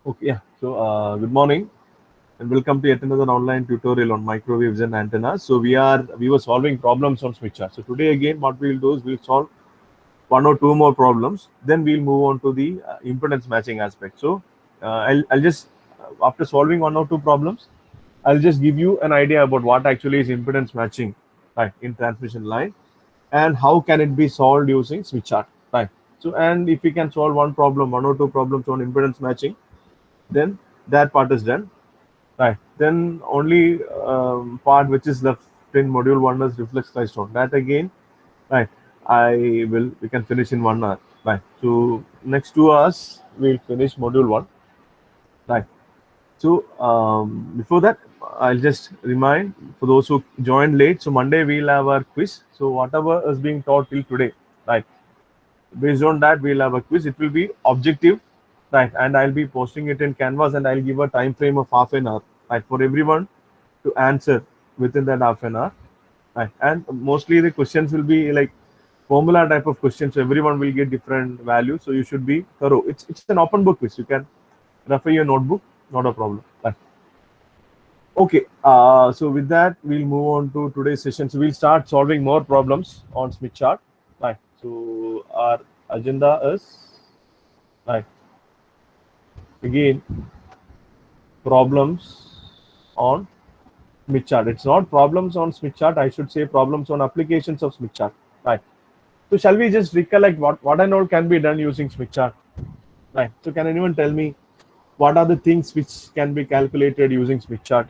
Okay, yeah. So, good morning and welcome to yet another online tutorial on microwaves and antennas. So, we were solving problems on switch chart. So, today again, what we'll do is we'll solve one or two more problems. Then we'll move on to the impedance matching aspect. So, I'll just after solving one or two problems, I'll just give you an idea about what actually is impedance matching, right, in transmission line, and how can it be solved using switch chart, right. So, and if we can solve one problem, one or two problems on impedance matching, then that part is done, right. Then only part which is left in module 1 is reflex klystron. That again, right, we can finish in 1 hour, right. So next 2 hours we'll finish module 1, right. So before that, I'll just remind for those who joined late. So Monday we'll have our quiz. So whatever is being taught till today, right, based on that we'll have a quiz. It will be objective, right, and I'll be posting it in Canvas, and I'll give a time frame of half an hour, right, for everyone to answer within that half an hour, right. And mostly the questions will be like formula type of questions, so everyone will get different values, so you should be thorough. It's an open book quiz. You can refer your notebook, not a problem, right. Okay, so with that, we'll move on to today's session. So we'll start solving more problems on Smith chart. Right. So our agenda is, right, again, problems on Smith chart. It's not problems on Smith chart. I should say problems on applications of Smith chart. Right. So shall we just recollect what and all can be done using Smith chart? Right. So can anyone tell me what are the things which can be calculated using Smith chart?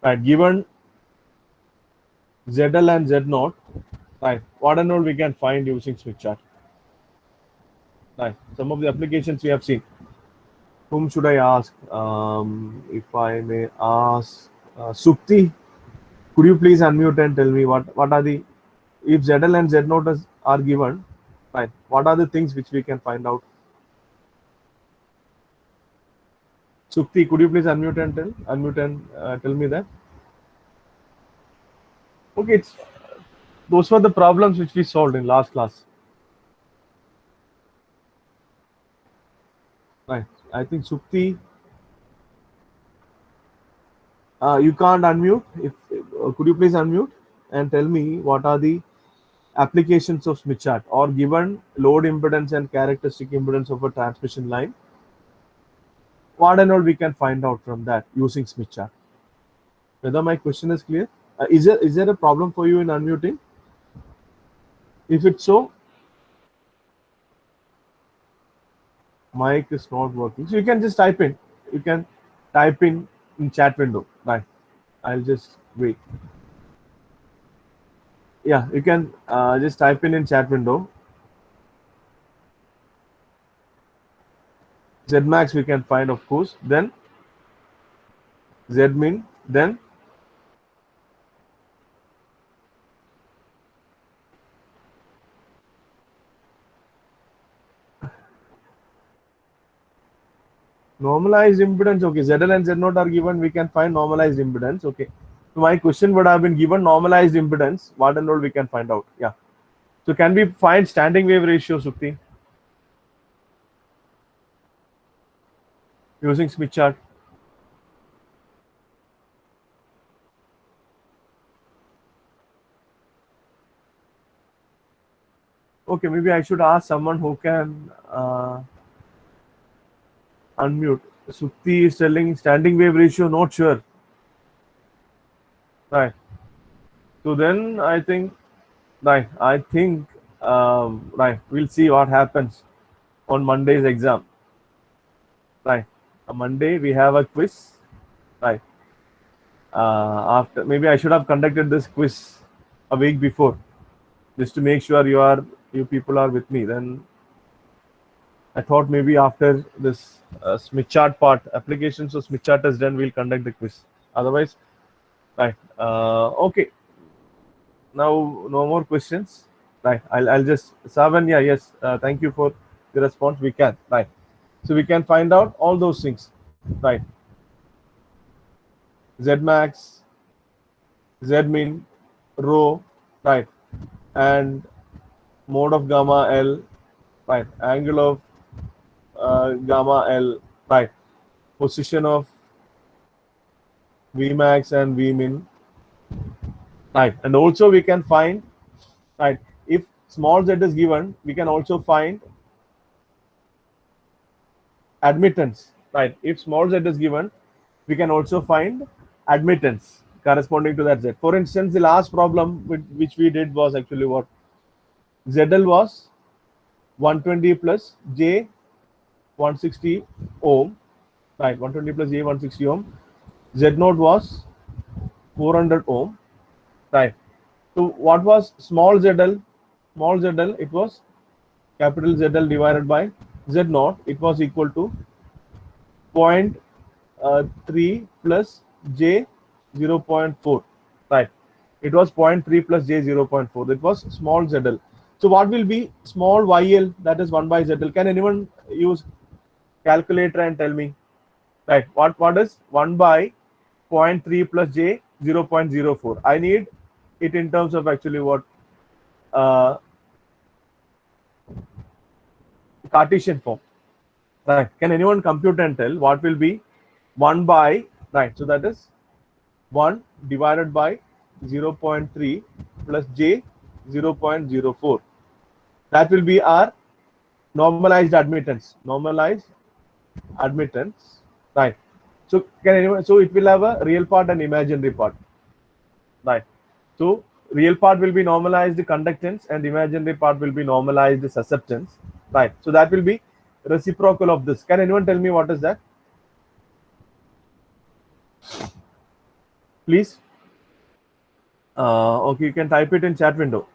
Right. Given ZL and Z naught, right, what and all we can find using Smith chart. Right. Some of the applications we have seen. Whom should I ask? If I may ask, Supti, could you please unmute and tell me what are the, if ZL and Z naught are given, right, what are the things which we can find out? Supti, could you please unmute and tell me that? Okay, those were the problems which we solved in last class. Right. I think Supti, you can't unmute. If could you please unmute and tell me what are the applications of Smith chart, or given load impedance and characteristic impedance of a transmission line, what and all we can find out from that using Smith chart. Whether my question is clear? Is there a problem for you in unmuting? If it's so, mic is not working. So you can just type in. You can type in chat window. Right. I'll just wait. Yeah, you can just type in chat window. Zmax we can find, of course. Then Zmin. Then normalized impedance. Okay, ZL and Z0 are given. We can find normalized impedance. Okay. So my question would have been given normalized impedance. What and all we can find out. Yeah. So can we find standing wave ratio, Sukti, using Smith chart? Okay, maybe I should ask someone who can unmute. Sukti is telling standing wave ratio, not sure. Right. So then right, we'll see what happens on Monday's exam. Right. On Monday we have a quiz. Right. After, maybe I should have conducted this quiz a week before, just to make sure you people are with me. Then I thought maybe after this Smith chart part, applications of Smith chart is done, we'll conduct the quiz. Otherwise, right. Okay. Now no more questions. Right. I'll just Savan. Yeah. Yes. Thank you for the response. We can. Right. So we can find out all those things. Right. Zmax, Zmin, rho. Right. And mode of gamma L, right, angle of gamma L, right? Position of Vmax and Vmin, right? And also we can find, right, if small z is given, we can also find admittance, right? If small z is given, we can also find admittance corresponding to that z. For instance, the last problem which we did was actually what? ZL was 120 plus J 160 ohm, right? 120 plus J 160 ohm. Z naught was 400 ohm, right? So what was small ZL? Small ZL, it was capital ZL divided by Z naught. It was equal to 0.3 plus J 0.4, right? It was 0.3 plus J 0.4. It was small ZL. So what will be small YL? That is 1 by ZL. Can anyone use calculator and tell me, right? What is 1 by 0.3 plus J 0.04? I need it in terms of actually what? Cartesian form, right? Can anyone compute and tell what will be 1 by, right? So that is 1 divided by 0.3 plus J 0.04. That will be our normalized admittance. Normalized admittance, right? So can anyone? So it will have a real part and imaginary part, right? So real part will be normalized conductance and imaginary part will be normalized susceptance, right? So that will be reciprocal of this. Can anyone tell me what is that? Please. Okay, you can type it in chat window.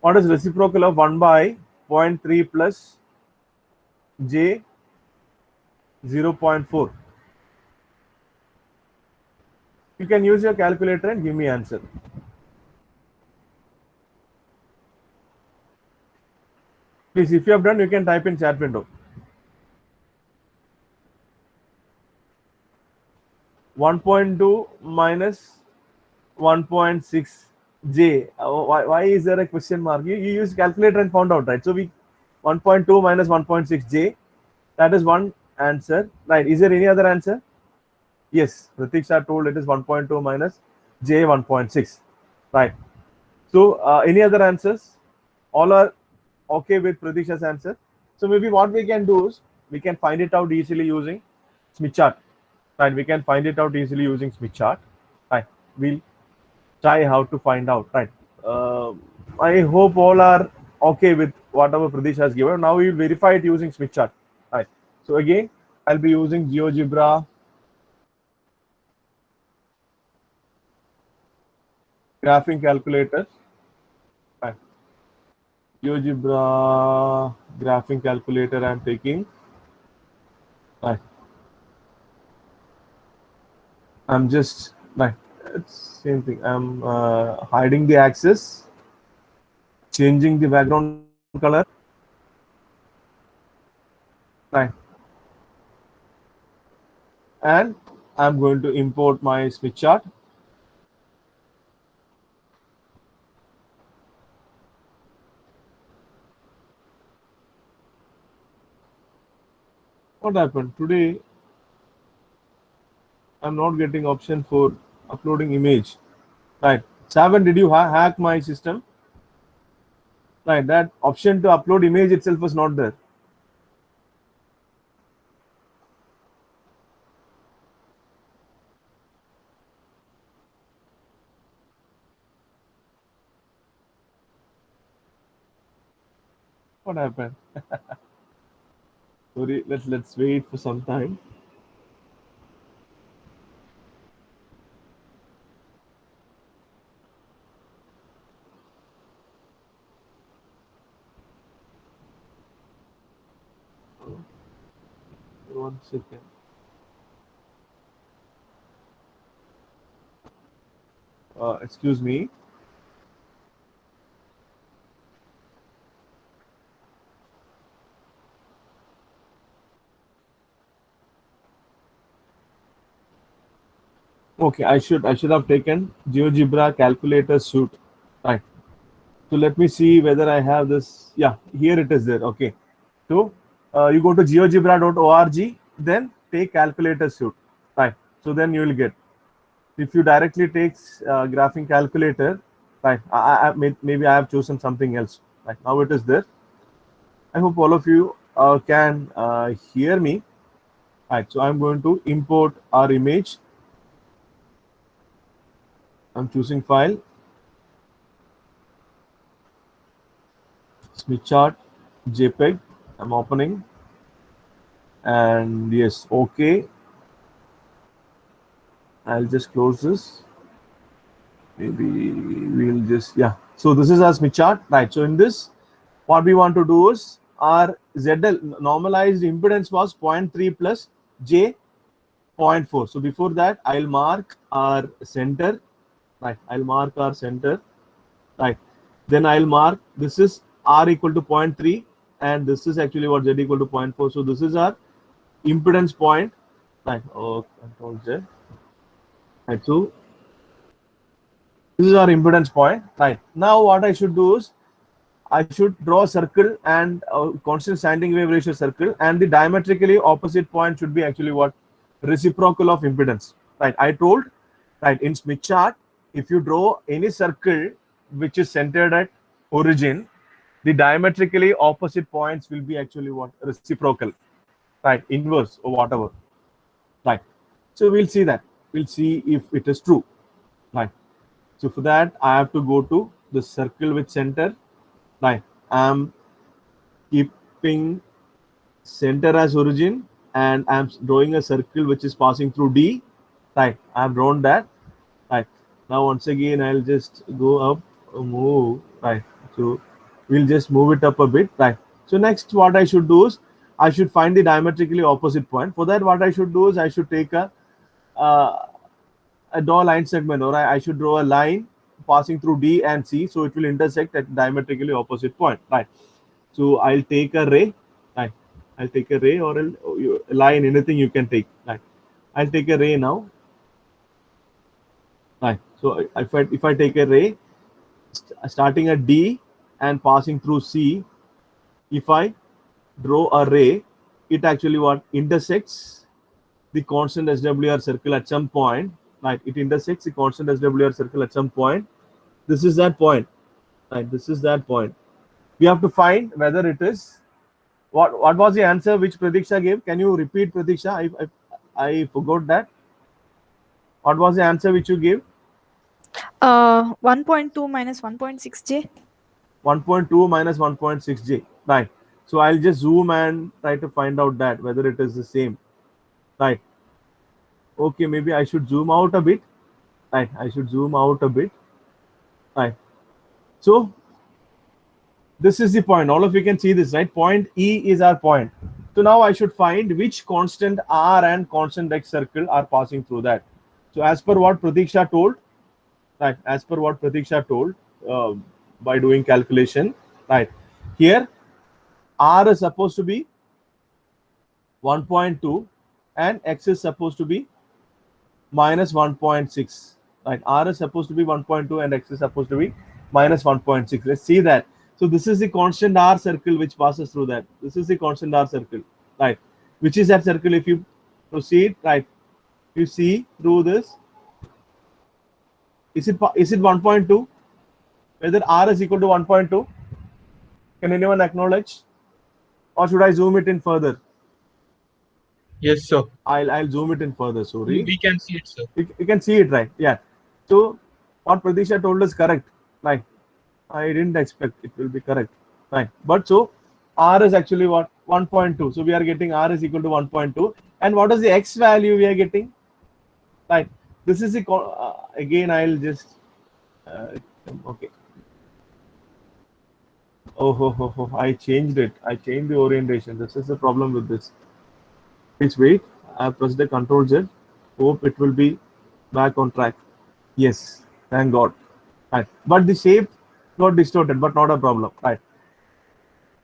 What is reciprocal of 1 by 0.3 plus J 0.4? You can use your calculator and give me answer. Please, if you have done, you can type in chat window. 1.2 minus 1.6 J. Why is there a question mark? You use calculator and found out, right? So we 1.2 minus 1.6 J. That is one answer, right? Is there any other answer? Yes, Pratiksha told it is 1.2 minus J 1.6, right? So any other answers? All are okay with Pratiksha's answer. So maybe what we can do is we can find it out easily using Smith chart, right? We can find it out easily using Smith chart, right? We'll try how to find out, right? Uh, I hope all are okay with whatever Pradesh has given. Now we will verify it using Smith chart, right? So again, I'll be using GeoGebra graphing calculator, right? GeoGebra graphing calculator I'm taking, right? I'm just, right, it's same thing. I'm hiding the axis, changing the background color, right? And I'm going to import my Smith chart. What happened today? I'm not getting option for uploading image, right? Seven, did you hack my system? Right, that option to upload image itself was not there. What happened? Sorry, let's wait for some time. One second. Excuse me. Okay, I should have taken GeoGebra calculator suite. Right. So let me see whether I have this. Yeah, here it is there. Okay. So you go to geogebra.org, then take calculator suite. Right. So then you will get. If you directly take graphing calculator, right? Maybe I have chosen something else. Right now it is there. I hope all of you can hear me. Right. So I'm going to import our image. I'm choosing file. Smith chart, JPEG. I'm opening. And yes, okay. I'll just close this. Maybe we'll just, yeah. So this is our Smith chart, right? So in this, what we want to do is our ZL normalized impedance was 0.3 plus J 0.4. So before that, I'll mark our center, right? I'll mark our center, right? Then I'll mark this is R equal to 0.3 and this is actually what Z equal to 0.4. So this is our impedance point, right? Oh, Control Z. Right, so this is our impedance point. Right now, what I should do is I should draw a circle and constant standing wave ratio circle, and the diametrically opposite point should be actually what reciprocal of impedance. Right, I told right in Smith chart, if you draw any circle which is centered at origin, the diametrically opposite points will be actually what reciprocal, right, inverse or whatever. Right, so we'll see that. We'll see if it is true. Right. So for that, I have to go to the circle with center. Right. I'm keeping center as origin and I'm drawing a circle which is passing through D. Right. I've drawn that. Right. Now once again, I'll just go up, move. Right. So we'll just move it up a bit. Right. So next, what I should do is I should find the diametrically opposite point. For that, what I should do is I should take a draw line segment, or I should draw a line passing through D and C, so it will intersect at diametrically opposite point, right? So I'll take a ray, right? I'll take a ray or a line, anything you can take, right? I'll take a ray now, right? So if I take a ray starting at D and passing through C, if I draw a ray, it actually what intersects the constant SWR circle at some point, right? It intersects the constant SWR circle at some point. This is that point, right? This is that point. We have to find whether it is what was the answer which Pratiksha gave. Can you repeat, Pratiksha? I forgot that. What was the answer which you gave? 1.2 minus 1.6 J. 1.2 minus 1.6 J. Right. So I'll just zoom and try to find out that whether it is the same. Right. Okay, maybe I should zoom out a bit. Right. I should zoom out a bit. Right. So this is the point. All of you can see this, right? Point E is our point. So now I should find which constant R and constant X circle are passing through that. So as per what Pratiksha told, right? As per what Pratiksha told by doing calculation, right? Here R is supposed to be 1.2 and X is supposed to be minus 1.6. Right? R is supposed to be 1.2 and X is supposed to be minus 1.6. Let's see that. So this is the constant R circle which passes through that. This is the constant R circle, right? Which is that circle? If you proceed, right, you see through this. Is it 1.2? Whether R is equal to 1.2? Can anyone acknowledge? Or should I zoom it in further? Yes, sir. I'll zoom it in further. Sorry. We can see it, sir. You can see it, right? Yeah. So what Pratisha told us correct, right? I didn't expect it will be correct, right? But so R is actually what 1.2. So we are getting R is equal to 1.2. And what is the X value we are getting? Right. This is the again. I'll just okay. Oh, I changed it. I changed the orientation. This is the problem with this. Please wait. I pressed the Control Z. Hope it will be back on track. Yes, thank God. Right. But the shape got distorted, but not a problem. Right.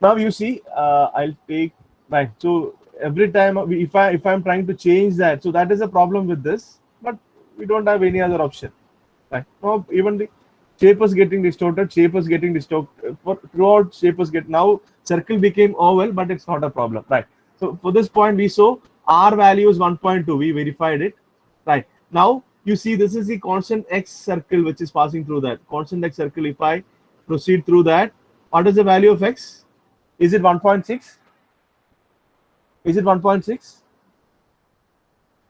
Now you see, I'll take right. So every time if I'm trying to change that, so that is a problem with this. But we don't have any other option. Right. No, even the Shape was getting distorted. Shape was getting distorted. Throughout, shape was getting, now circle became oval, but it's not a problem, right? So for this point, we saw R value is 1.2. We verified it, right? Now you see this is the constant X circle which is passing through that constant X circle. If I proceed through that, what is the value of X? Is it 1.6? Is it 1.6?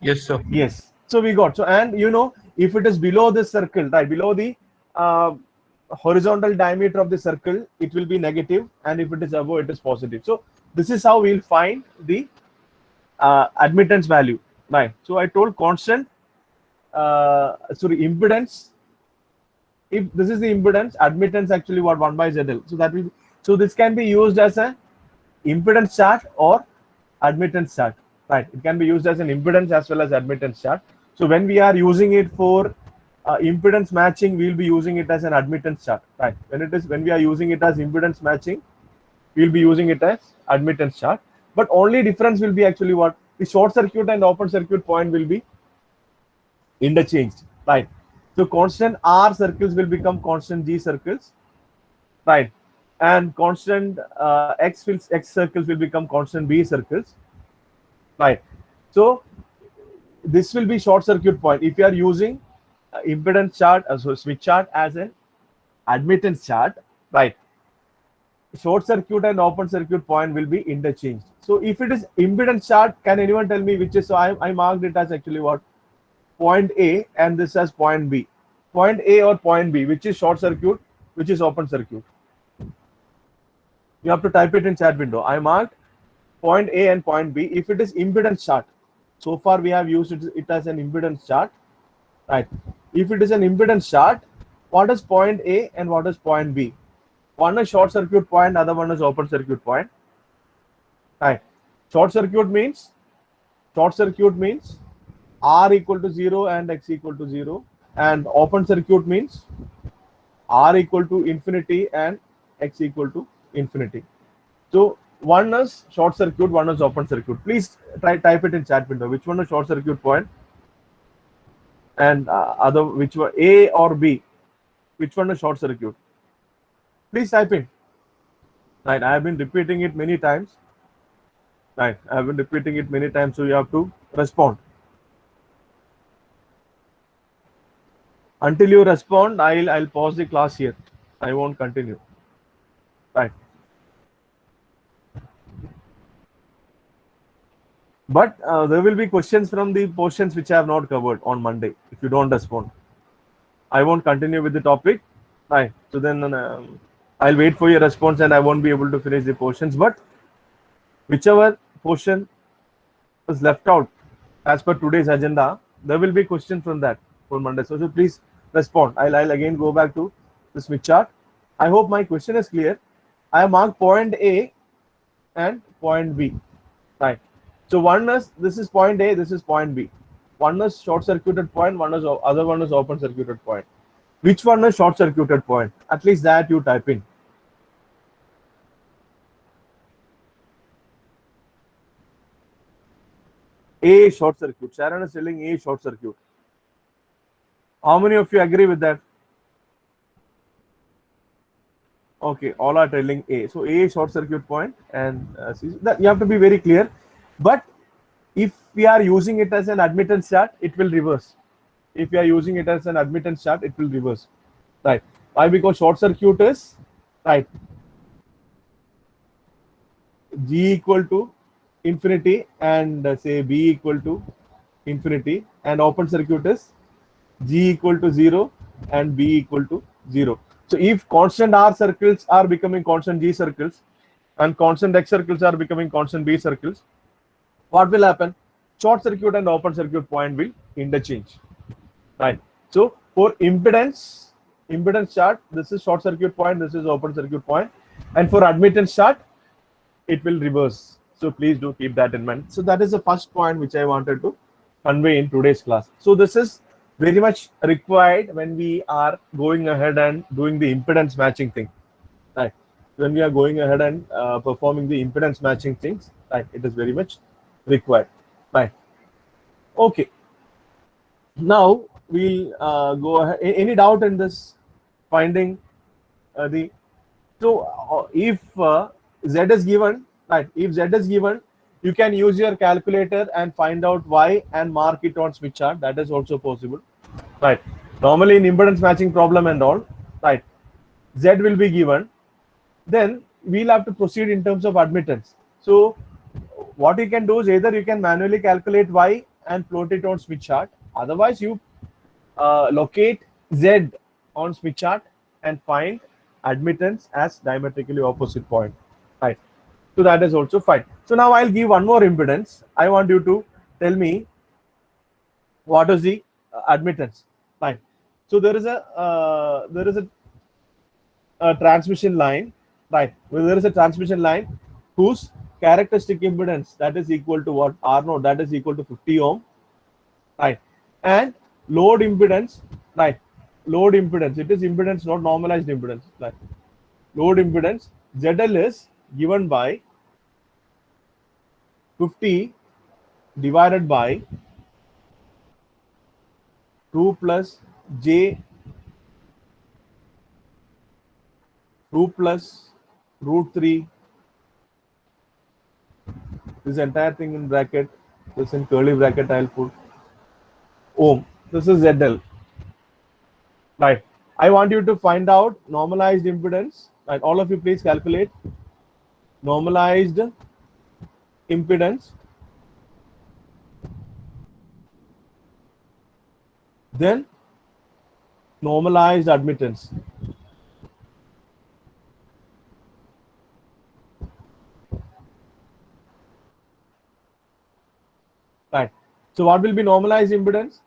Yes, sir. Yes. So we got, so, and you know, if it is below this circle, right, below the horizontal diameter of the circle, it will be negative, and if it is above, it is positive. So this is how we'll find the admittance value, right? So I told constant, impedance. If this is the impedance, admittance actually what 1 by ZL. So that will, so this can be used as a impedance chart or admittance chart, right? It can be used as an impedance as well as admittance chart. So when we are using it for impedance matching, we'll be using it as an admittance chart, right? When we are using it as impedance matching, we'll be using it as admittance chart. But only difference will be actually what the short circuit and open circuit point will be interchanged, right? So constant R circles will become constant G circles, right? And constant X circles will become constant B circles, right? So this will be short circuit point. If you are using impedance chart, so switch chart as an admittance chart, right? Short circuit and open circuit point will be interchanged. So if it is impedance chart, can anyone tell me which is? So I marked it as actually what? Point A, and this as point B. Point A or point B, which is short circuit, which is open circuit? You have to type it in chat window. I marked point A and point B. If it is impedance chart, so far we have used it as an impedance chart, right? If it is an impedance chart, what is point A and what is point B? One is short circuit point, other one is open circuit point, right? Short circuit means R equal to 0 and X equal to 0, and open circuit means R equal to infinity and X equal to infinity. So one is short circuit, one is open circuit. Please type it in chat window. Which one is short circuit point, and other, which one, A or B? Which one is short circuit? Please type in. Right, I have been repeating it many times. Right, I have been repeating it many times, so you have to respond. Until you respond, I'll pause the class here. I won't continue. Right. But there will be questions from the portions which I have not covered on Monday. If you don't respond, I won't continue with the topic. Right. So then I'll wait for your response, and I won't be able to finish the portions. But whichever portion is left out as per today's agenda, there will be questions from that for Monday. So please respond. I'll again go back to the Smith chart. I hope my question is clear. I have marked point A and point B. Right. So one is, this is point A, this is point B. One is short circuited point, other one is open circuited point. Which one is short circuited point? At least that you type in. A short circuit. Sharon is telling A short circuit. How many of you agree with that? Okay, all are telling A. So A short circuit point, and that you have to be very clear. But if we are using it as an admittance chart, it will reverse. If we are using it as an admittance chart, it will reverse. Right. Why? Because short circuit is, right, G equal to infinity and say B equal to infinity, and open circuit is G equal to 0 and B equal to 0. So if constant R circles are becoming constant G circles and constant X circles are becoming constant B circles, what will happen? Short circuit and open circuit point will interchange, right? So for impedance chart, this is short circuit point, this is open circuit point, and for admittance chart, it will reverse. So please do keep that in mind. So that is the first point which I wanted to convey in today's class. So this is very much required when we are going ahead and doing the impedance matching thing, right? When we are going ahead and performing the impedance matching things, right, it is very much required, right? Okay, now we'll go ahead. Any doubt in this finding the. So if Z is given, right? If Z is given, you can use your calculator and find out Y and mark it on Smith chart. That is also possible, right? Normally in impedance matching problem and all, right? Z will be given. Then we'll have to proceed in terms of admittance. So what you can do is either you can manually calculate Y and plot it on Smith chart. Otherwise, you locate Z on Smith chart and find admittance as diametrically opposite point, right? So that is also fine. So now I'll give one more impedance. I want you to tell me what is the admittance, right? So there is a transmission line, right? Well, there is a transmission line whose characteristic impedance, that is equal to what? R0, that is equal to 50 ohm, right? And load impedance, right? Load impedance, it is impedance, not normalized impedance, right? Load impedance ZL is given by 50 divided by 2 plus J 2 plus root 3, this entire thing in bracket, this in curly bracket I'll put, ohm. This is ZL, right? I want you to find out normalized impedance, right? All of you please calculate normalized impedance, then normalized admittance. Right. So what will be normalized impedance?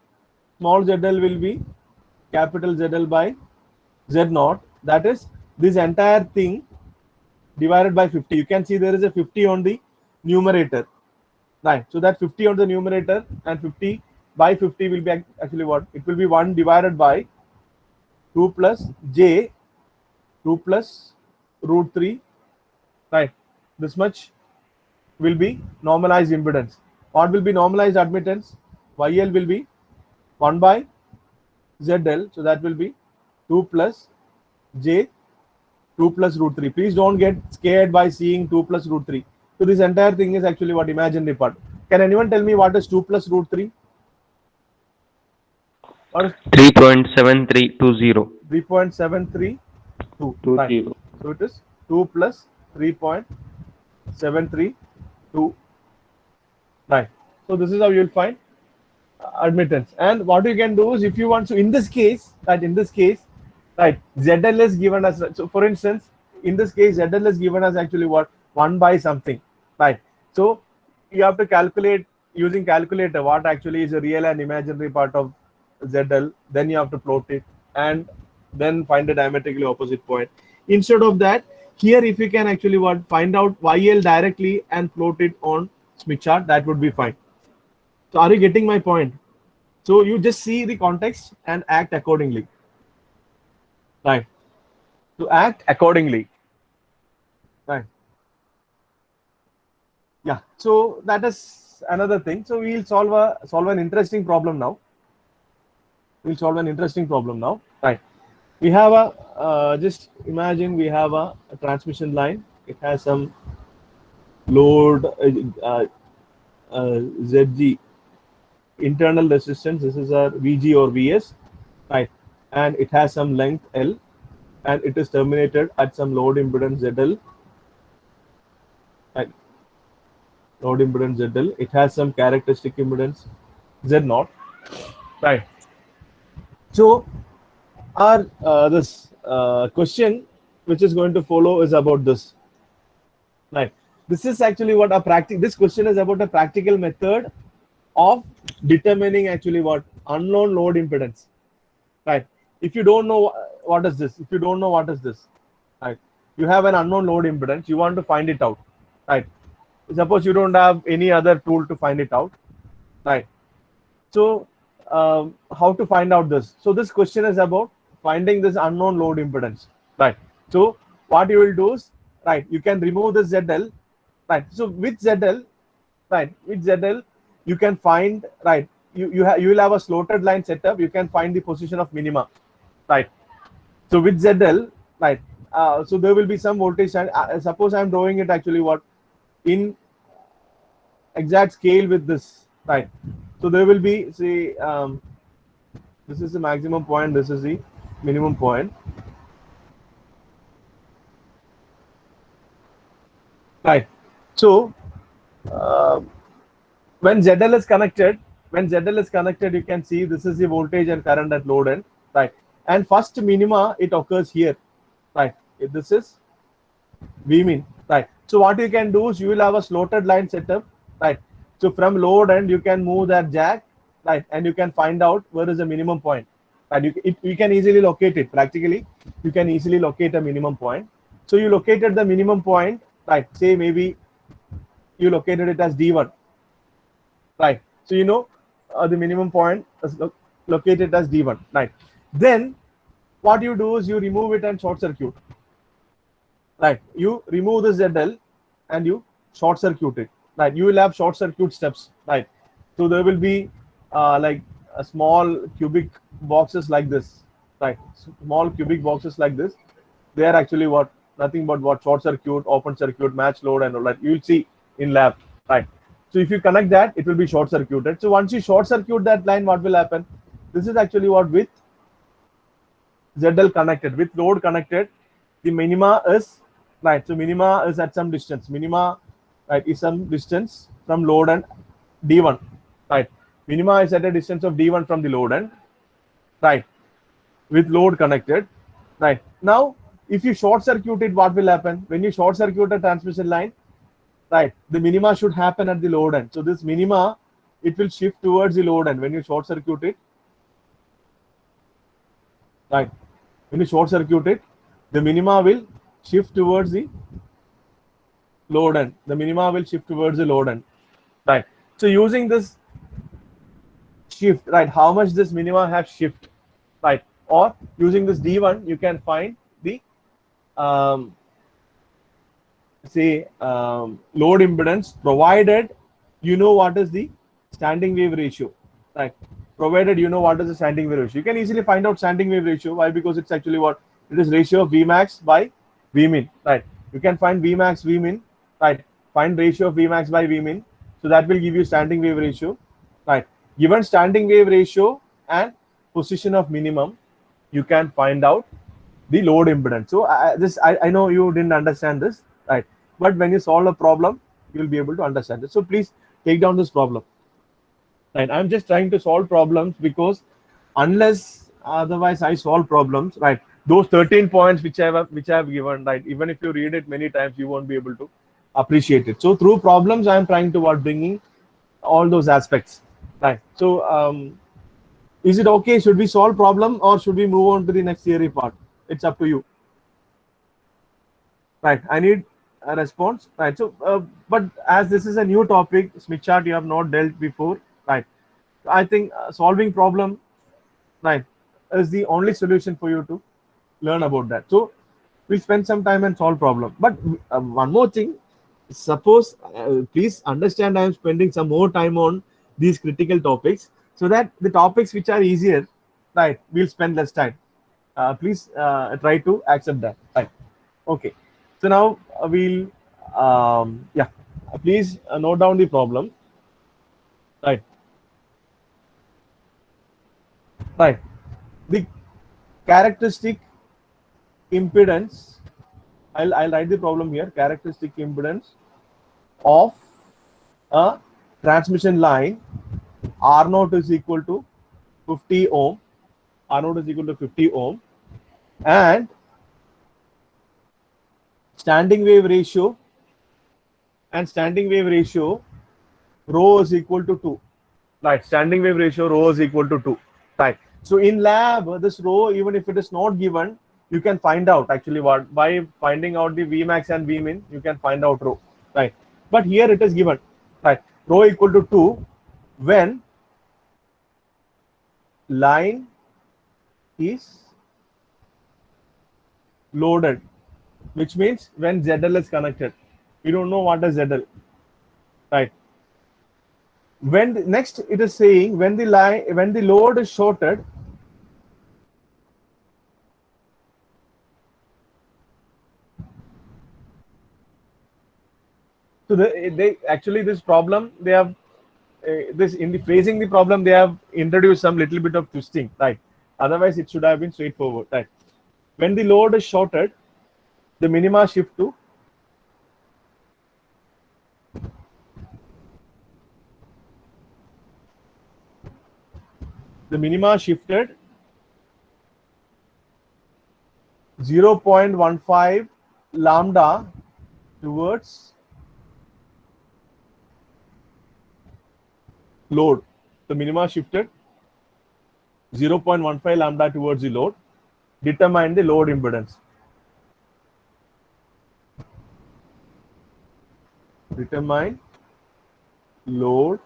Small ZL will be capital ZL by Z0. That is this entire thing divided by 50. You can see there is a 50 on the numerator. Right. So that 50 on the numerator and 50 by 50 will be actually what? It will be 1 divided by 2 plus J 2 plus root 3. Right. This much will be normalized impedance. What will be normalized admittance? YL will be 1 by ZL. So that will be 2 plus J 2 plus root 3. Please don't get scared by seeing 2 plus root 3. So this entire thing is actually what? Imaginary part. Can anyone tell me what is 2 plus root 3? Or 3.7320. 3.732. Right. So it is 2 plus 3.732. Right. So this is how you will find admittance. And what you can do is, if you want to, in this case, right, right, ZL is given as, so for instance, in this case, ZL is given as actually what? 1 by something, right? So you have to calculate using calculator what actually is a real and imaginary part of ZL. Then you have to plot it and then find a diametrically opposite point. Instead of that, here if you can actually what? Find out YL directly and plot it on Smith chart, that would be fine. So are you getting my point? So you just see the context and act accordingly. Right. To act accordingly. Right. Yeah. So that is another thing. So we'll solve an interesting problem now. Right. We have a just imagine we have a transmission line. It has some load ZG, internal resistance. This is our VG or VS, right? And it has some length L, and it is terminated at some load impedance ZL. Right? Load impedance ZL. It has some characteristic impedance Z0, right? So our this question which is going to follow is about this, right? This is actually what this question is about, a practical method of determining actually what? Unknown load impedance, right? If you don't know what is this, right? You have an unknown load impedance, you want to find it out, right? Suppose you don't have any other tool to find it out, right? So how to find out this? So this question is about finding this unknown load impedance, right? So what you will do is, right, you can remove this ZL, right? So with ZL, right, you can find, right, you will have a slotted line setup. You can find the position of minima, right? So with ZL, right? So there will be some voltage. Suppose I'm drawing it actually what in exact scale with this, right? So there will be, say, this is the maximum point, this is the minimum point, right? So uh, when ZL is connected, you can see this is the voltage and current at load end, right? And first minima it occurs here, right? If this is Vmin, right? So what you can do is you will have a slotted line setup, right? So from load end you can move that jack, right? And you can find out where is the minimum point, right? You can easily locate it. Practically, you can easily locate a minimum point. So you located the minimum point, right? Say maybe you located it as D1, right? So you know the minimum point is located as D1, right? Then what you do is you remove it and short circuit, right? You remove the ZL and you short circuit it, right? You will have short circuit steps, right? So there will be like a small cubic boxes like this, right? Small cubic boxes like this. They are actually what, nothing but what, short circuit, open circuit, match load, and all that you will see in lab, right? So if you connect that, it will be short circuited. So once you short circuit that line, what will happen? This is actually what with ZL connected, with load connected, the minima is, right? So minima is at some distance. Minima, right, is some distance from load and D1, right? Minima is at a distance of D1 from the load end, right? With load connected, right? Now, if you short circuit it, what will happen? When you short circuit a transmission line, right, the minima should happen at the load end. So this minima, it will shift towards the load end when you short circuit it, right? When you short circuit it, the minima will shift towards the load end. The minima will shift towards the load end, right? So using this shift, right, how much this minima have shift, right? Or using this D1, you can find the load impedance, provided you know what is the standing wave ratio, right? Provided you know what is the standing wave ratio. You can easily find out standing wave ratio. Why? Because it's actually what? It is ratio of Vmax by Vmin, right? You can find Vmax, Vmin, right? Find ratio of Vmax by Vmin. So that will give you standing wave ratio, right? Given standing wave ratio and position of minimum, you can find out the load impedance. So I know you didn't understand this, right? But when you solve a problem, you will be able to understand it. So please take down this problem, right? I'm just trying to solve problems because unless otherwise I solve problems, right? Those 13 points which I have given, right? Even if you read it many times, you won't be able to appreciate it. So through problems, I am trying to bringing all those aspects, right? So is it okay? Should we solve problem or should we move on to the next theory part? It's up to you, right? I need a response, right? So but as this is a new topic, Smith chart you have not dealt before, right? I think solving problem, right, is the only solution for you to learn about that. So we spend some time and solve problem. But one more thing, suppose please understand, I am spending some more time on these critical topics so that the topics which are easier, right, we'll spend less time. Please try to accept that, right? Okay. So now we'll yeah, please note down the problem, right? Right. The characteristic impedance, I'll write the problem here. Characteristic impedance of a transmission line R0 is equal to 50 ohm. R0 is equal to 50 ohm, and standing wave ratio rho is equal to 2. Right. Standing wave ratio rho is equal to 2. Right. So in lab, this rho, even if it is not given, you can find out actually what, by finding out the Vmax and Vmin, you can find out rho, right? But here it is given, right? Rho equal to 2 when line is loaded, which means when ZL is connected. We don't know what is ZL, right? When next it is saying when the load is shorted, So they actually this problem they have this in the phrasing the problem they have introduced some little bit of twisting, right? Otherwise it should have been straightforward, right? When the load is shorted, the minima shift to shifted 0.15 lambda towards load. The minima shifted 0.15 lambda towards the load. Determine the load impedance. Determine load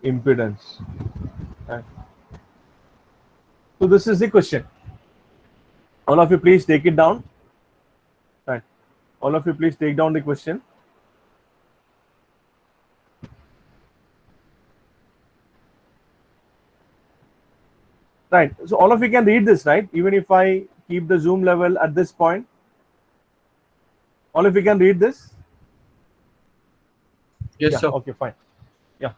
impedance. Right. So this is the question. All of you please take it down. Right. All of you please take down the question. Right. So all of you can read this, right? Even if I keep the zoom level at this point, all of you can read this. Yes, Yeah, sir. okay, fine. Yeah.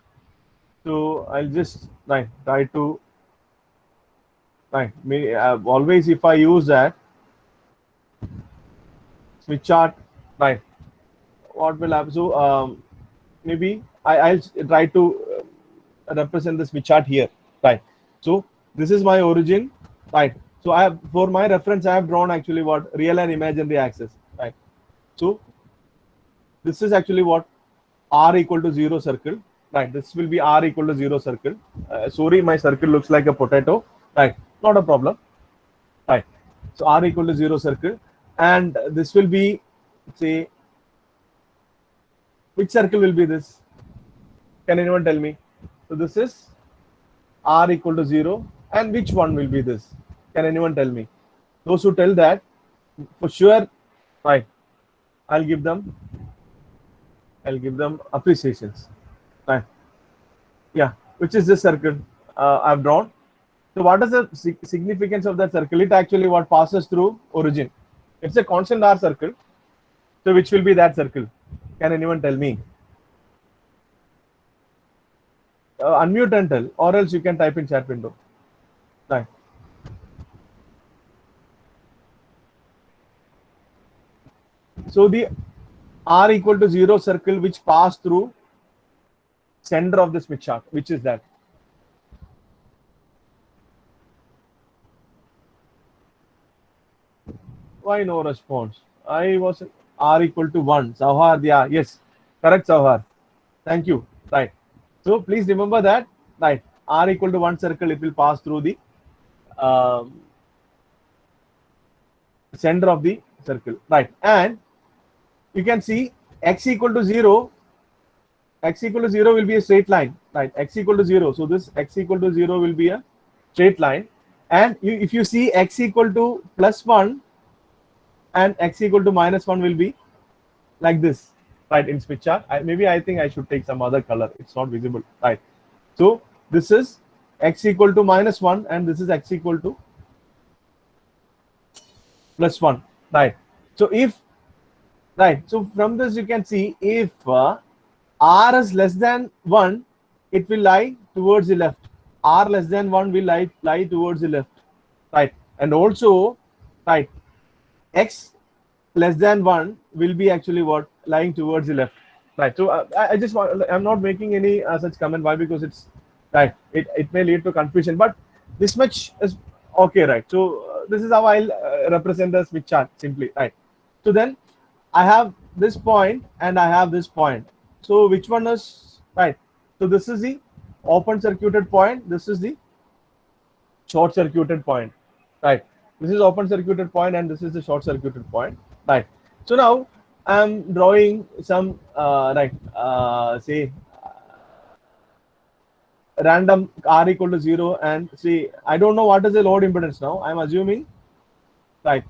So I'll just try to always if I use that Smith chart, right? What will happen? So maybe I'll try to represent the Smith chart here, right? So this is my origin, right? So I have, for my reference, I have drawn actually what real and imaginary axis, right? So this is actually what r equal to 0 circle, right? This will be r equal to 0 circle. Sorry, my circle looks like a potato, right? Not a problem, right? So r equal to 0 circle, and this will be, say, which circle will be this? Can anyone tell me? So this is r equal to 0, and which one will be this? Can anyone tell me? Those who tell that, for sure, right? I'll give them appreciations, right? Yeah, which is this circle I've drawn. So what is the significance of that circle? It actually what passes through origin. It's a constant r circle. So which will be that circle? Can anyone tell me? Unmute and tell, or else you can type in chat window. Right. So the r equal to 0 circle which pass through center of the Smith chart, which is that? Why no response? I was r equal to 1. Sauhar, yeah, yes, correct, Sauhar. Thank you. Right. So please remember that, right? R equal to 1 circle, it will pass through the center of the circle, right? And you can see x equal to 0. X equal to 0 will be a straight line, right? X equal to 0. So this x equal to 0 will be a straight line. And if you see x equal to plus 1 and x equal to minus 1 will be like this, right? In Smith chart. Maybe I think I should take some other color. It's not visible, right? So this is x equal to minus 1 and this is x equal to plus 1, right? So if, right, so from this you can see if r is less than 1, it will lie towards the left. R less than 1 will lie towards the left, right? And also, right, x less than 1 will be actually what? Lying towards the left, right? So I just want, I'm not making any such comment. Why? Because it's, right, it may lead to confusion, but this much is okay, right? So this is how I'll represent the Smith chart simply, right? So then I have this point and I have this point. So which one is right? So this is the open circuited point. This is the short circuited point, right? This is open circuited point and this is the short circuited point, right? So now I'm drawing some say random r equal to 0 and see, I don't know what is the load impedance now. I'm assuming, right,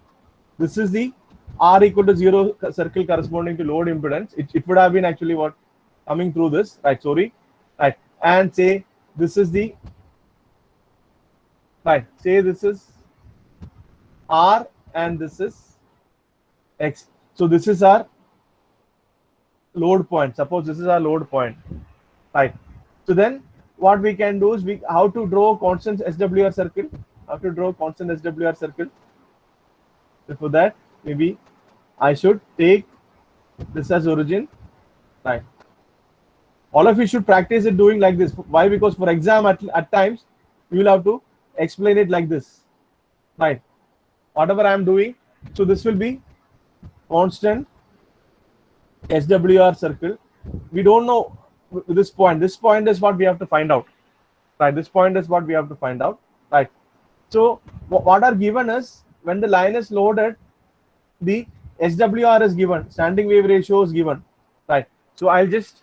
this is the r equal to 0 circle corresponding to load impedance. It would have been actually what coming through this, right? Sorry, right? And say this is the, right, say this is r and this is x. So this is our load point. Suppose this is our load point, right? So then what we can do is how to draw constant SWR circle. How to draw constant SWR circle. Before that, maybe I should take this as origin, right? All of you should practice it doing like this. Why? Because for exam at times you will have to explain it like this, right? Whatever I am doing, so this will be constant SWR circle. We don't know this point. This point is what we have to find out, right? This point is what we have to find out, right? So what are given is when the line is loaded, the SWR is given, standing wave ratio is given, right? So I'll just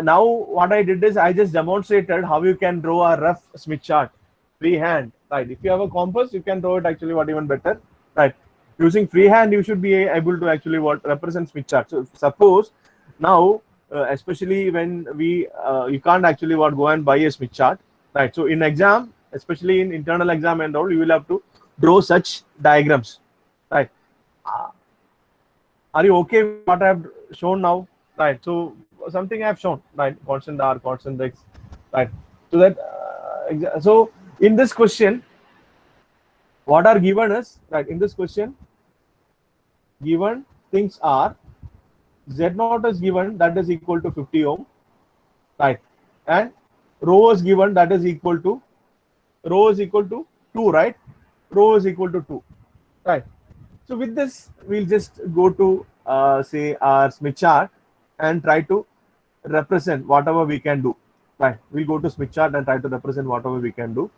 now what I did is I just demonstrated how you can draw a rough Smith chart freehand, right? If you have a compass, you can draw it actually what even better, right? Using freehand, you should be able to actually what represent Smith chart. So suppose now, especially when you can't actually what go and buy a Smith chart, right? So in exam, especially in internal exam and all, you will have to draw such diagrams, right? Are you okay with what I have shown now, right? So something I have shown, right? Constant R, constant X, right? So that so in this question, what are given is, right? In this question, given things are Z0 is given, that is equal to 50 ohm, right? And rho is given, that is equal to 2, right? Rho is equal to 2, right? So with this, we'll just go to say our Smith chart and try to represent whatever we can do, right? We'll go to Smith chart and try to represent whatever we can do,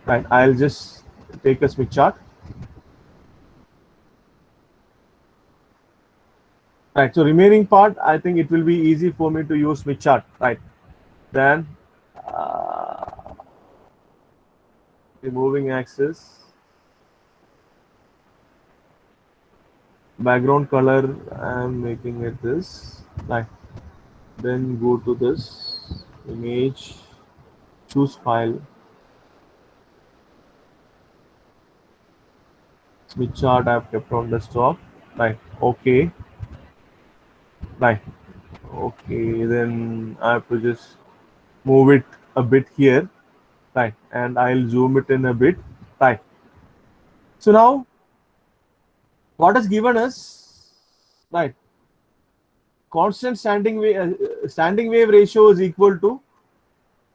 right? I'll just take a Smith chart, right? So remaining part, I think it will be easy for me to use Smith chart, right? Then the moving axis, background color, I'm making it this, right? Then go to this image, choose file, Smith chart I've kept on desktop, right? Okay, right? Okay, then I have to just move it a bit here, right? And I'll zoom it in a bit, right? So now what is given is, right, constant standing wave ratio is equal to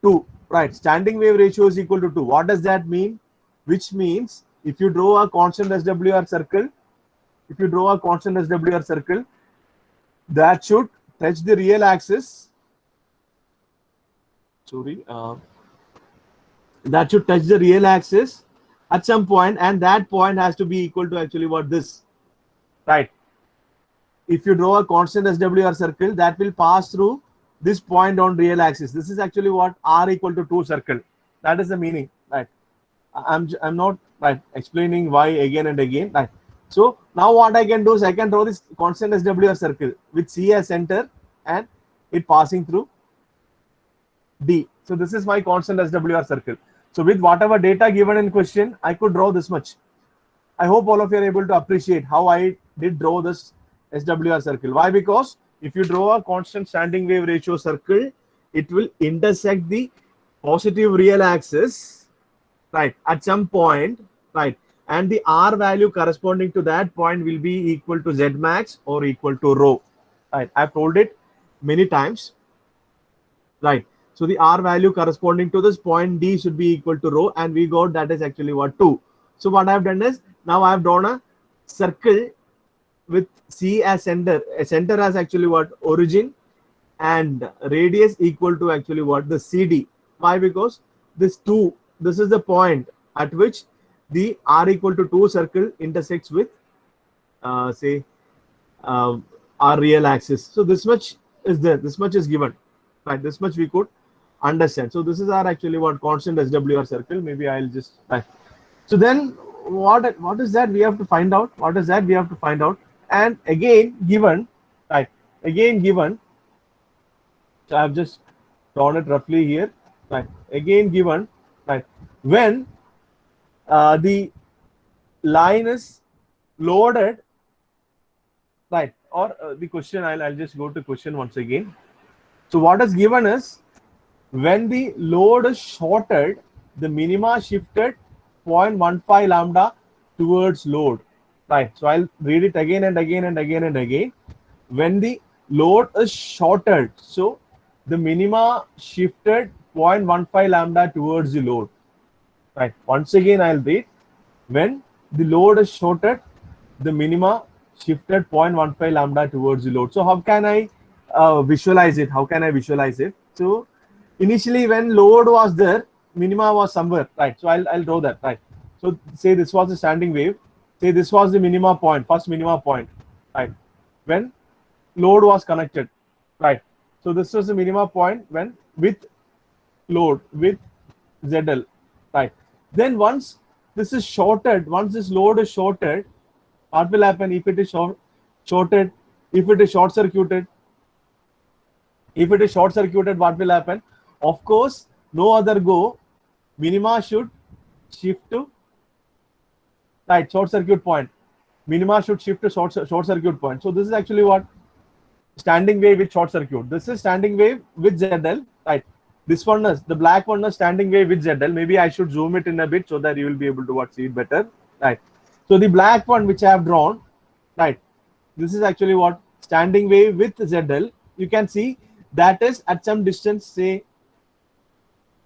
2, right? Standing wave ratio is equal to 2. What does that mean? Which means if you draw a constant SWR circle, that should touch the real axis. Sorry, that should touch the real axis at some point, and that point has to be equal to actually what this, right? If you draw a constant SWR circle, that will pass through this point on real axis. This is actually what R equal to 2 circle. That is the meaning, right? I'm not right explaining why again and again, right? So now what I can do is I can draw this constant SWR circle with C as center and it passing through D. So this is my constant SWR circle. So with whatever data given in question, I could draw this much. I hope all of you are able to appreciate how I did draw this SWR circle. Why? Because if you draw a constant standing wave ratio circle, it will intersect the positive real axis, right, at some point, right? And the R value corresponding to that point will be equal to Z max or equal to rho, right? I've told it many times, right? So the R value corresponding to this point D should be equal to rho, and we got that is actually what 2. So what I've done is now I've drawn a circle with C as center. A center as actually what origin and radius equal to actually what the CD. Why? Because this 2, this is the point at which the R equal to 2 circle intersects with say our real axis. So this much is there, this much is given, right? This much we could understand. So this is our actually what constant SWR circle. Maybe I'll just right. So then what is that we have to find out? What is that we have to find out? And again given, right? Again given. So I've just drawn it roughly here, right? Again given, right? When the line is loaded, right, or the question, I'll just go to question once again. So what is given is, when the load is shorted, the minima shifted 0.15 lambda towards load. Right. So I'll read it again and again and again and again. When the load is shorted, so the minima shifted 0.15 lambda towards the load. Right. Once again, I'll read. When the load is shorted, the minima shifted 0.15 lambda towards the load. So how can I visualize it? How can I visualize it? So initially, when load was there, minima was somewhere, right? So I'll draw that, right? So say this was the standing wave. Say this was the minima point, first minima point, right? When load was connected, right? So this was the minima point when with load with ZL, right? Then once this is shorted, once this load is shorted, what will happen if it is shorted? If it is short circuited, if it is short circuited, what will happen? Of course, no other go. Minima should shift to right short circuit point. Minima should shift to short circuit point. So this is actually what standing wave with short circuit. This is standing wave with ZL, right? This one is the black one is standing wave with ZL. Maybe I should zoom it in a bit so that you will be able to see it better, right? So the black one which I have drawn, right? This is actually what standing wave with ZL. You can see that is at some distance, say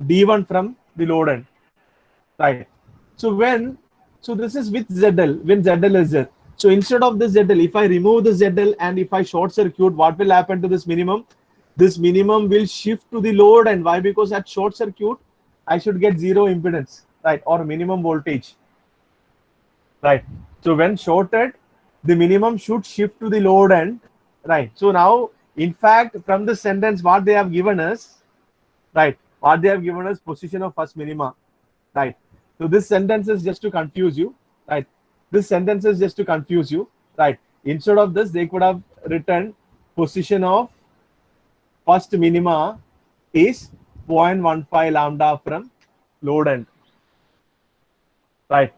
D1 from the load end, right? So this is with ZL, when ZL is there. So instead of this ZL, if I remove the ZL and if I short circuit, what will happen to this minimum? This minimum will shift to the load end. Why? Because at short circuit, I should get zero impedance, right? Or minimum voltage, right? So when shorted, the minimum should shift to the load end, right? So now, in fact, from this sentence, what they have given us, right? What they have given us position of first minima, right? So this sentence is just to confuse you, right? This sentence is just to confuse you, right? Instead of this, they could have written position of first minima is 0.15 lambda from load end, right?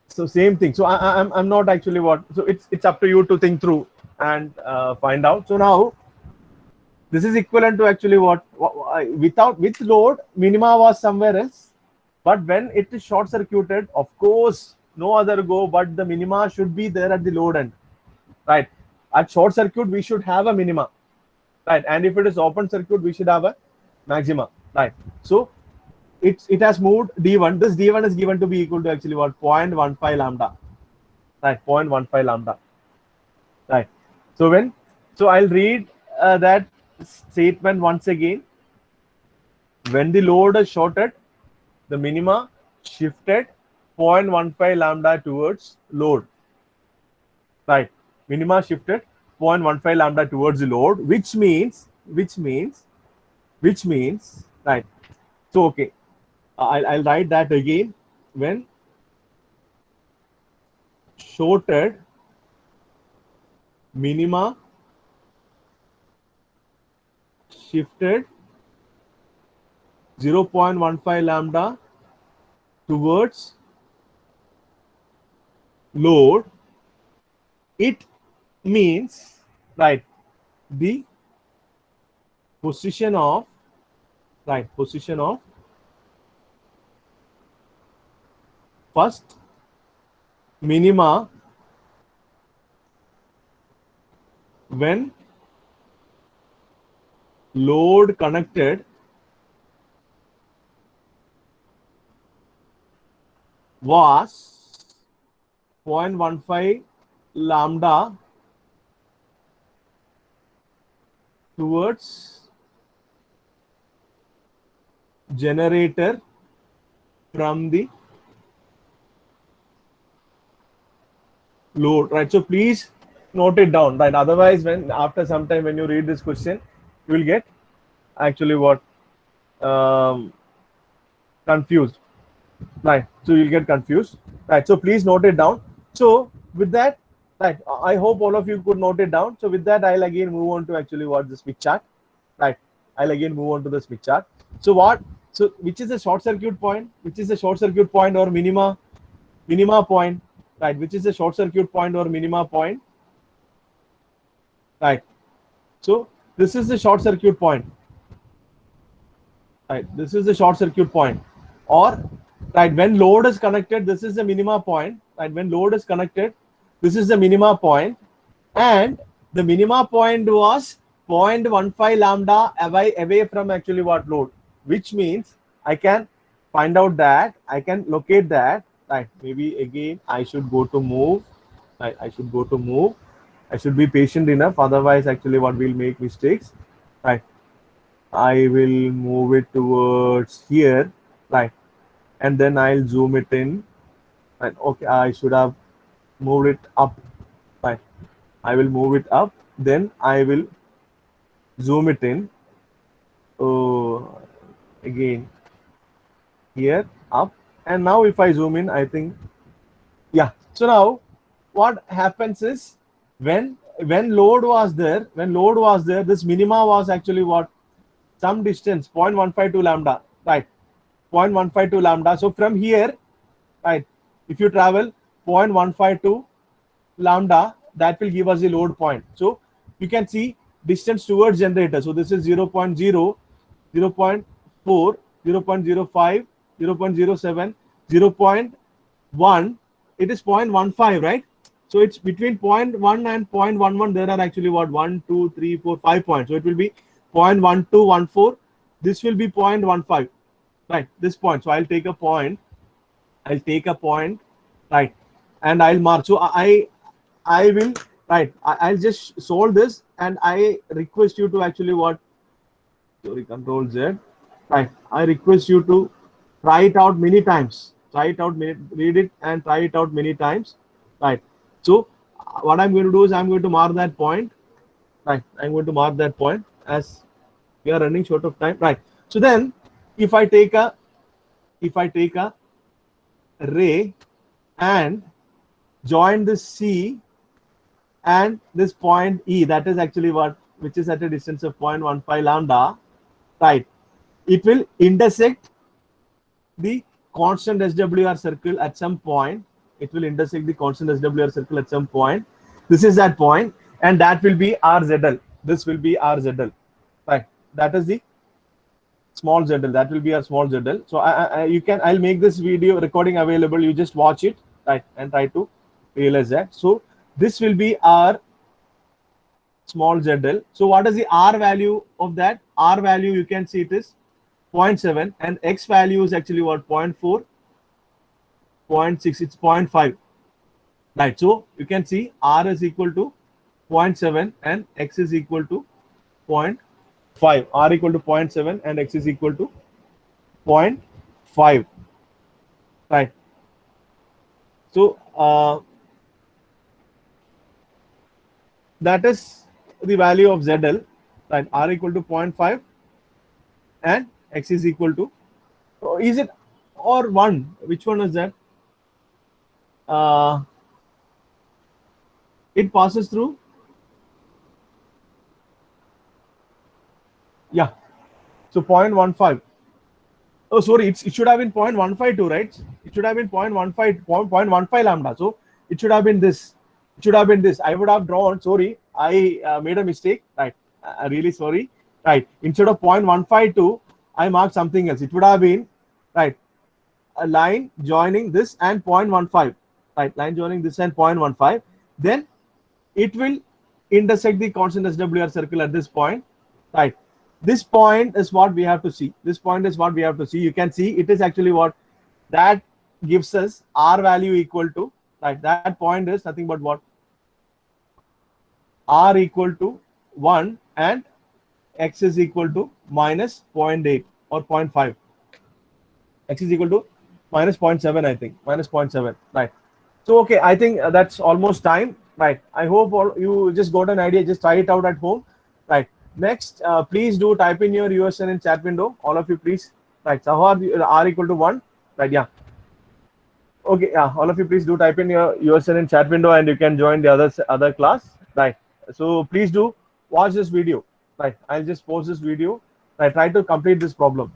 So same thing. So I'm not actually what. So it's up to you to think through and find out. So now this is equivalent to actually what with load minima was somewhere else, but when it is short circuited, of course no other go but the minima should be there at the load end, right? At short circuit we should have a minima, right? And if it is open circuit we should have a maxima, right? So it has moved D1. This D1 is given to be equal to actually what? 0.15 lambda, right? 0.15 lambda, right? So I'll read that statement once again. When the load is shorted, the minima shifted 0.15 lambda towards load, right? Minima shifted 0.15 lambda towards the load, which means, right? So okay, I'll write that again. When shorted, minima shifted 0.15 lambda towards load. It means, right, the position of, right, position of first minima when load connected was 0.15 lambda towards generator from the load, right? So please note it down, right? Otherwise, when after some time when you read this question, you will get actually what confused, right? So you'll get confused, right? So please note it down. So with that, right, I hope all of you could note it down. So with that, I'll again move on to actually what the Smith chart, right? I'll again move on to the Smith chart. So what? So which is the short circuit point? Which is the short circuit point or minima point, right? Which is the short circuit point or minima point? right? So this is the short circuit point, right? This is the short circuit point, or right when load is connected, this is the minima point, right? When load is connected, this is the minima point, and the minima point was 0.15 lambda away from actually what load, which means I can find out that I can locate that, right? Maybe again I should go to move, right? I should go to move. I should be patient enough, otherwise actually what will make mistakes, right? I will move it towards here, right? And then I'll zoom it in. And okay, I should have moved it up, right? I will move it up. Then I will zoom it in. Oh, again here up. And now if I zoom in, I think yeah. So now what happens is when load was there, this minima was actually what, some distance 0.152 lambda, right? 0.152 lambda. So from here, right, if you travel 0.152 lambda, that will give us the load point. So you can see distance towards generator. So this is 0.0, 0.4, 0.05, 0.07, 0.1. It is 0.15, right? So it's between 0.1 and 0.11. There are actually what, 1, 2, 3, 4, 5 points. So it will be 0.1214. This will be 0.15, right? This point. So I'll take a point. Right, and I'll mark. So I will, right. I'll just solve this, and I request you to actually what? Sorry, Control Z. Right. I request you to try it out many times. Try it out, read it, and try it out many times. Right. So what I'm going to do is I'm going to mark that point. Right. I'm going to mark that point as we are running short of time. Right. So then, if I take a ray and join this C and this point E, that is actually what, which is at a distance of 0.15 lambda, right? It will intersect the constant SWR circle at some point. It will intersect the constant SWR circle at some point. This is that point, and that will be RZL. This will be RZL, right? That is the small ZL. That will be a small ZL. So I'll make this video recording available. You just watch it, right, and try to realize that. So this will be our small ZL. So what is the R value of that? R value, you can see it is 0.7, and X value is actually what, 0.4, 0.6, it's 0.5, right? So you can see R is equal to 0.7 and X is equal to 0.5. R equal to 0.7 and X is equal to 0.5, right? So that is the value of ZL, right? R equal to 0.5 and X is equal to, is it or 1? Which one is that? It passes through, yeah. So 0.15. Oh, sorry, it should have been 0.152, right? It should have been 0.15 lambda. So it should have been this. It should have been this. I would have drawn. Sorry, I made a mistake. Right, really sorry. Right, instead of 0.152, I marked something else. It would have been, right, a line joining this and 0.15. Right, line joining this and 0.15. Then it will intersect the constant SWR circle at this point, right? This point is what we have to see. This point is what we have to see. You can see it is actually what that gives us R value equal to, right? That point is nothing but what, R equal to 1 and X is equal to minus 0.8 or 0.5. X is equal to minus 0.7, I think, minus 0.7, right? So okay, I think that's almost time, right? I hope all you just got an idea. Just try it out at home, right? Next, please do type in your USN in chat window. All of you, please. Right, Sahar, R equal to 1, right? Yeah. Okay, yeah. All of you, please do type in your USN in chat window, and you can join the other class, right? So please do watch this video, right? I'll just post this video. Right, try to complete this problem.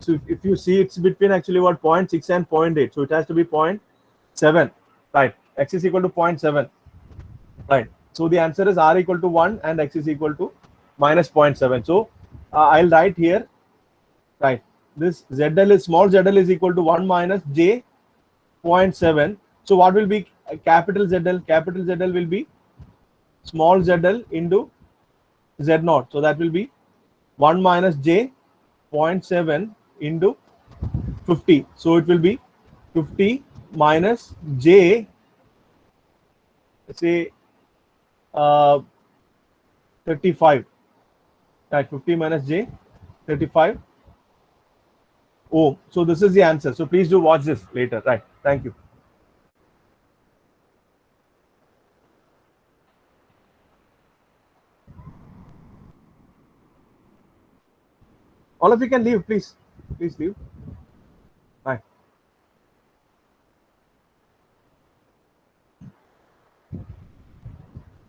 So if you see, it's between actually what 0.6 and 0.8. So it has to be 0.7, right? X is equal to 0.7, right? So the answer is r equal to 1 and x is equal to minus 0.7. So I'll write here, right? This ZL is small ZL is equal to 1 minus j 0.7. So what will be capital ZL? Capital ZL will be small ZL into Z0. So that will be 1 minus j 0.7 into 50. So it will be 50 minus j, let's say 35. Right, 50 minus j 35 ohm. So this is the answer. So please do watch this later. Right. Thank you. All of you can leave, please. Please leave.